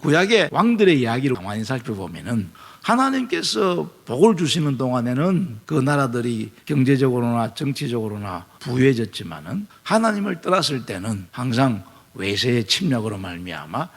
구약의 왕들의 이야기를 가만히 살펴보면은 하나님께서 복을 주시는 동안에는 그 나라들이 경제적으로나 정치적으로나 부유해졌지만은 하나님을 떠났을 때는 항상 외세의 침략으로 말미암아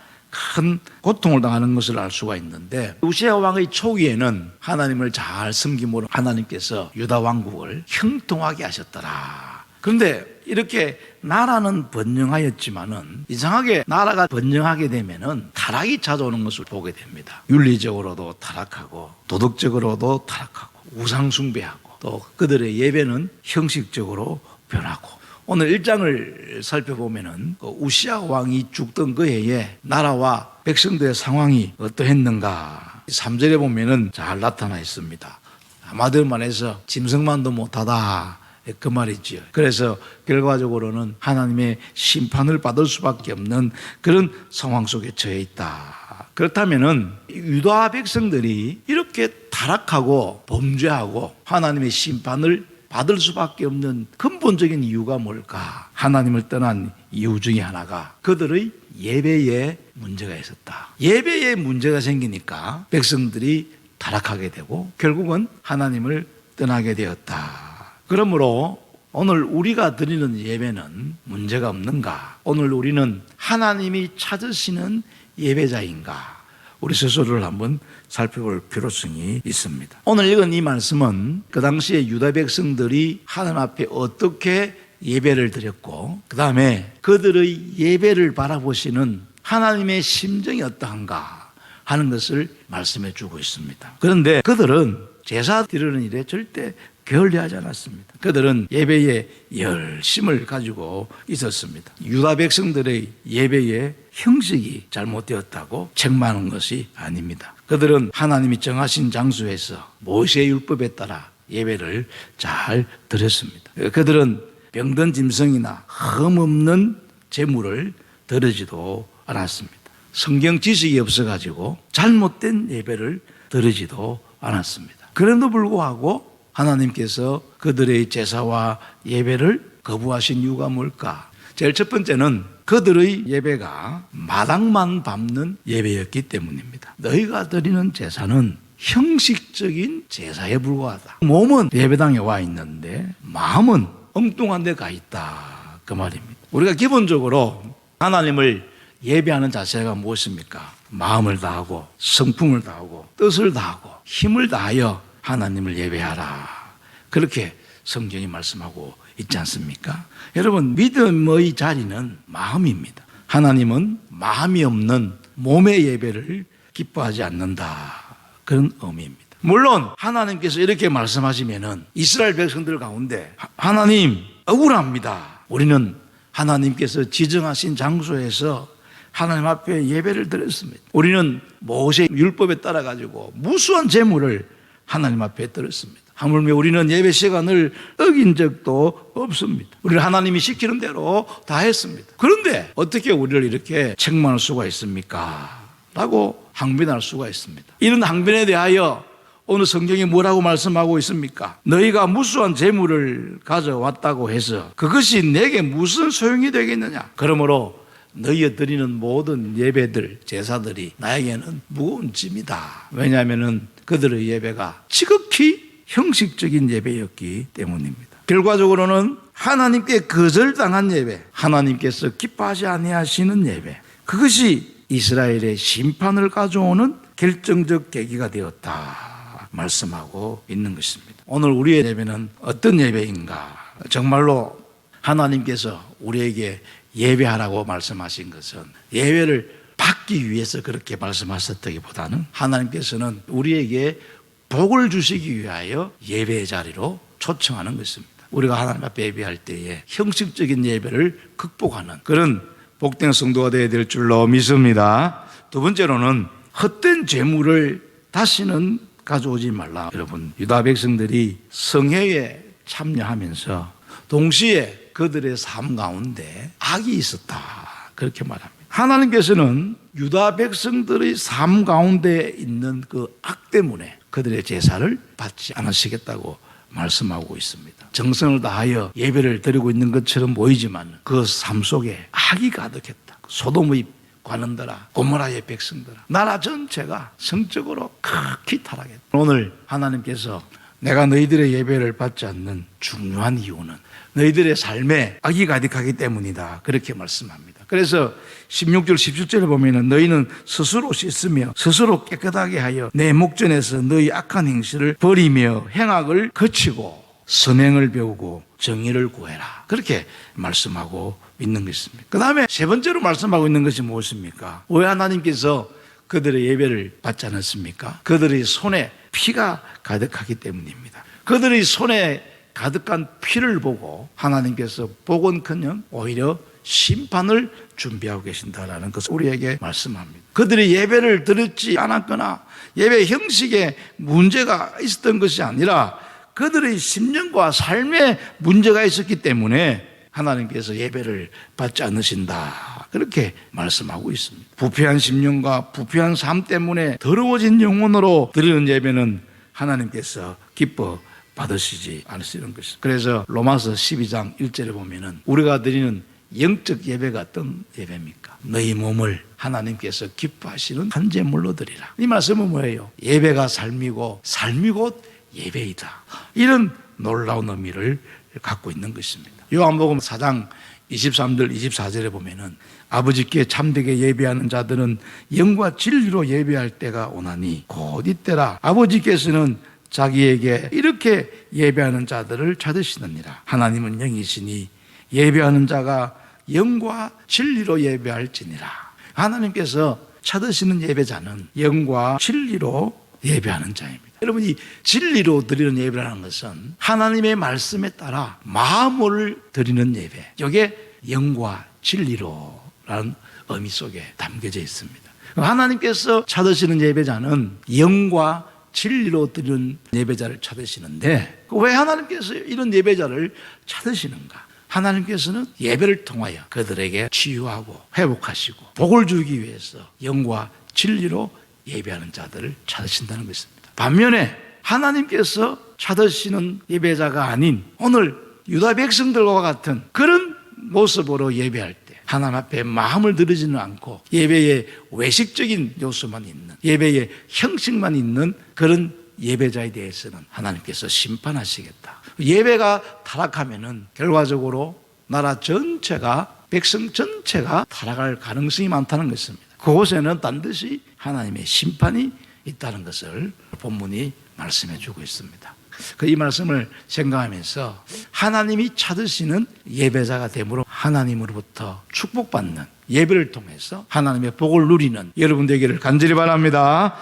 큰 고통을 당하는 것을 알 수가 있는데, 우시아 왕의 초기에는 하나님을 잘 섬김으로 하나님께서 유다 왕국을 형통하게 하셨더라. 그런데 이렇게 나라는 번영하였지만은 이상하게 나라가 번영하게 되면은 타락이 찾아오는 것을 보게 됩니다. 윤리적으로도 타락하고 도덕적으로도 타락하고 우상 숭배하고 또 그들의 예배는 형식적으로 변하고, 오늘 1장을 살펴보면은 우시아 왕이 죽던 그 해에 나라와 백성들의 상황이 어떠했는가 3절에 보면은 잘 나타나 있습니다. 한마디로 말해서 짐승만도 못하다, 그 말이지요. 그래서 결과적으로는 하나님의 심판을 받을 수밖에 없는 그런 상황 속에 처해 있다. 그렇다면은 유다 백성들이 이렇게 타락하고 범죄하고 하나님의 심판을 받을 수밖에 없는 근본적인 이유가 뭘까? 하나님을 떠난 이유 중에 하나가 그들의 예배에 문제가 있었다. 예배에 문제가 생기니까 백성들이 타락하게 되고 결국은 하나님을 떠나게 되었다. 그러므로 오늘 우리가 드리는 예배는 문제가 없는가? 오늘 우리는 하나님이 찾으시는 예배자인가? 우리 스스로를 한번 살펴볼 필요성이 있습니다. 오늘 읽은 이 말씀은 그 당시에 유다 백성들이 하나님 앞에 어떻게 예배를 드렸고, 그 다음에 그들의 예배를 바라보시는 하나님의 심정이 어떠한가 하는 것을 말씀해 주고 있습니다. 그런데 그들은 제사 드리는 일에 절대 게을리하지 않았습니다. 그들은 예배에 열심을 가지고 있었습니다. 유다 백성들의 예배의 형식이 잘못되었다고 책망하는 것이 아닙니다. 그들은 하나님이 정하신 장소에서 모세의 율법에 따라 예배를 잘 드렸습니다. 그들은 병든 짐승이나 흠없는 제물을 드리지도 않았습니다. 성경 지식이 없어가지고 잘못된 예배를 드리지도 않았습니다. 그럼에도 불구하고 하나님께서 그들의 제사와 예배를 거부하신 이유가 뭘까? 제일 첫 번째는 그들의 예배가 마당만 밟는 예배였기 때문입니다. 너희가 드리는 제사는 형식적인 제사에 불과하다. 몸은 예배당에 와 있는데 마음은 엉뚱한 데 가 있다, 그 말입니다. 우리가 기본적으로 하나님을 예배하는 자세가 무엇입니까? 마음을 다하고 성품을 다하고 뜻을 다하고 힘을 다하여 하나님을 예배하라, 그렇게 성경이 말씀하고 있지 않습니까? 여러분, 믿음의 자리는 마음입니다. 하나님은 마음이 없는 몸의 예배를 기뻐하지 않는다, 그런 의미입니다. 물론 하나님께서 이렇게 말씀하시면은 이스라엘 백성들 가운데 하나님 억울합니다, 우리는 하나님께서 지정하신 장소에서 하나님 앞에 예배를 드렸습니다. 우리는 모세 율법에 따라 가지고 무수한 제물을 하나님 앞에 드렸습니다. 하물며 우리는 예배 시간을 어긴 적도 없습니다. 우리는 하나님이 시키는 대로 다 했습니다. 그런데 어떻게 우리를 이렇게 책망할 수가 있습니까? 라고 항변할 수가 있습니다. 이런 항변에 대하여 오늘 성경이 뭐라고 말씀하고 있습니까? 너희가 무수한 재물을 가져왔다고 해서 그것이 내게 무슨 소용이 되겠느냐? 그러므로 너희가 드리는 모든 예배들, 제사들이 나에게는 무거운 짐이다. 왜냐하면 그들의 예배가 지극히 형식적인 예배였기 때문입니다. 결과적으로는 하나님께 거절당한 예배, 하나님께서 기뻐하지 아니하시는 예배, 그것이 이스라엘의 심판을 가져오는 결정적 계기가 되었다 말씀하고 있는 것입니다. 오늘 우리의 예배는 어떤 예배인가? 정말로 하나님께서 우리에게 예배하라고 말씀하신 것은 예배를 받기 위해서 그렇게 말씀하셨다기보다는 하나님께서는 우리에게 복을 주시기 위하여 예배의 자리로 초청하는 것입니다. 우리가 하나님 앞에 예배할 때에 형식적인 예배를 극복하는 그런 복된 성도가 되어야 될 줄로 믿습니다. 두 번째로는 헛된 재물을 다시는 가져오지 말라. 여러분, 유다 백성들이 성회에 참여하면서 동시에 그들의 삶 가운데 악이 있었다, 그렇게 말합니다. 하나님께서는 유다 백성들의 삶 가운데 있는 그 악 때문에 그들의 제사를 받지 않으시겠다고 말씀하고 있습니다. 정성을 다하여 예배를 드리고 있는 것처럼 보이지만 그 삶 속에 악이 가득했다. 소돔의 관원들아, 고모라의 백성들아, 나라 전체가 성적으로 극히 타락했다. 오늘 하나님께서 내가 너희들의 예배를 받지 않는 중요한 이유는 너희들의 삶에 악이 가득하기 때문이다. 그렇게 말씀합니다. 그래서 16절 17절에 보면은 너희는 스스로 씻으며 스스로 깨끗하게 하여 내 목전에서 너희 악한 행실을 버리며 행악을 거치고 선행을 배우고 정의를 구해라. 그렇게 말씀하고 있는 것입니다. 그 다음에 세 번째로 말씀하고 있는 것이 무엇입니까? 왜 하나님께서 그들의 예배를 받지 않았습니까? 그들의 손에 피가 가득하기 때문입니다. 그들의 손에 가득한 피를 보고 하나님께서 복은커녕 오히려 심판을 준비하고 계신다라는 것을 우리에게 말씀합니다. 그들이 예배를 드렸지 않았거나 예배 형식에 문제가 있었던 것이 아니라 그들의 심령과 삶에 문제가 있었기 때문에 하나님께서 예배를 받지 않으신다. 그렇게 말씀하고 있습니다. 부패한 심령과 부패한 삶 때문에 더러워진 영혼으로 드리는 예배는 하나님께서 기뻐 받으시지 않으시는 것입니다. 그래서 로마서 12장 1절에 보면은 우리가 드리는 영적 예배가 어떤 예배입니까? 너희 몸을 하나님께서 기뻐하시는 한 제물로 드리라. 이 말씀은 뭐예요? 예배가 삶이고 삶이 곧 예배이다. 이런 놀라운 의미를 갖고 있는 것입니다. 요한복음 4장 23절 24절에 보면은 아버지께 참되게 예배하는 자들은 영과 진리로 예배할 때가 오나니 곧 이때라. 아버지께서는 자기에게 이렇게 예배하는 자들을 찾으시느니라. 하나님은 영이시니 예배하는 자가 영과 진리로 예배할지니라. 하나님께서 찾으시는 예배자는 영과 진리로 예배하는 자입니다. 여러분이 진리로 드리는 예배라는 것은 하나님의 말씀에 따라 마음을 드리는 예배. 이게 영과 진리로라는 의미 속에 담겨져 있습니다. 하나님께서 찾으시는 예배자는 영과 진리로 드리는 예배자를 찾으시는데 왜 하나님께서 이런 예배자를 찾으시는가? 하나님께서는 예배를 통하여 그들에게 치유하고 회복하시고 복을 주기 위해서 영과 진리로 예배하는 자들을 찾으신다는 것입니다. 반면에 하나님께서 찾으시는 예배자가 아닌 오늘 유다 백성들과 같은 그런 모습으로 예배할 때 하나님 앞에 마음을 들이지는 않고 예배에 외식적인 요소만 있는 예배에 형식만 있는 그런 예배자에 대해서는 하나님께서 심판하시겠다. 예배가 타락하면은 결과적으로 나라 전체가 백성 전체가 타락할 가능성이 많다는 것입니다. 그곳에는 반드시 하나님의 심판이 있다는 것을 본문이 말씀해 주고 있습니다. 이 말씀을 생각하면서 하나님이 찾으시는 예배자가 됨으로 하나님으로부터 축복받는 예배를 통해서 하나님의 복을 누리는 여러분 되기를 간절히 바랍니다.